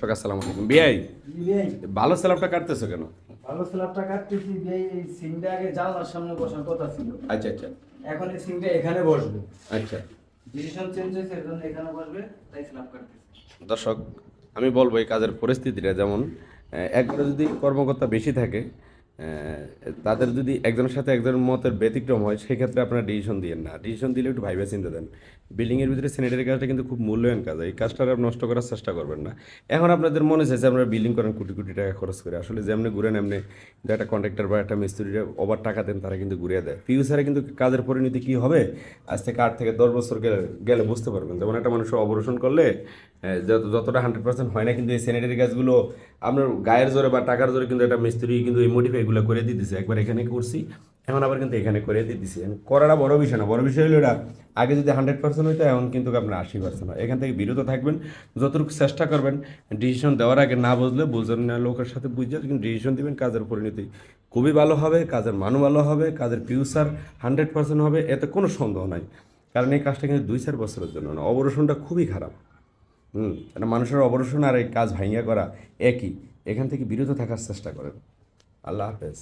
দর্শক আসসালামু আলাইকুম। বিআই বিআই ভালো স্ল্যাবটা কাটতেছো কেন? ভালো স্ল্যাবটা কাটতেছি বিআই। এই সিংটা আগে জানলার সামনে বসার কথা ছিল, আচ্ছা আচ্ছা এখন এই সিংটা এখানে বসবে। আচ্ছা ডিসিশন চেঞ্জ হয়েছে, এর জন্য এখানে বসবে, তাই স্ল্যাব কাটতেছি। দর্শক, আমি বলবো এই কাজের পরিস্থিতিটা যেমন একবারে যদি কর্মকর্তা বেশি থাকে, তাদের যদি একজনের সাথে একজনের মতের ব্যতিক্রম হয়, সেক্ষেত্রে আপনারা ডিসিশন দিয়েন না। ডিসিশন দিলে একটু ভাইবে চিন্তা দেন। বিল্ডিংয়ের ভিতরে স্যানিটারি কাজটা কিন্তু খুব মূল্যায়ন কাজ, এই কাজটা আর নষ্ট করার চেষ্টা করবেন না। এখন আপনাদের মনে চাইছে আপনারা বিল্ডিং করেন কোটি কোটি টাকা খরচ করে, আসলে যেমনি ঘুরেন এমনি কিন্তু একটা কন্ট্রাক্টর বা একটা মিস্ত্রিরা ওভার টাকা দেন, তারা কিন্তু ঘুরিয়ে দেয়। ফিউচারে কিন্তু কাজের পরিণতি কী হবে আজ থেকে 8 থেকে 10 বছর গেলে গেলে বুঝতে পারবেন। যেমন একটা মানুষ অপারেশন করলে যতটা 100% হয় না, কিন্তু এই স্যানিটারি কাজগুলো আপনার গায়ের জোরে বা টাকার জোরে কিন্তু একটা মিস্ত্রি কিন্তু এই মডিফাইগুলো করে দিতেছে। একবার এখানে করছি, এখন আবার কিন্তু এখানে করে দিতেছি। করাটা বড় বিষয় না, বড় বিষয় হলো এটা আগে যদি 100% হইতো, এখন কিন্তু আপনার 80% হয়। এখান থেকে বিরত থাকবেন, যতটুকু চেষ্টা করবেন। ডিসিশন দেওয়ার আগে না বুঝলে বুঝেন না লোকের সাথে বুঝে কিন্তু ডিসিশন দিবেন, কাজের পরিণতি খুবই ভালো হবে, কাজের মানও ভালো হবে, কাজের ফিউচার 100% হবে, এতে কোনো সন্দেহ নাই। কারণ এই কাজটা কিন্তু 2-4 বছরের জন্য না, অপারেশনটা খুবই খারাপ। এটা মানুষের অপারেশন আর এই কাজ ভাঙিয়া করা একই। এখান থেকে বিরত থাকার চেষ্টা করেন। আল্লাহ হাফেজ।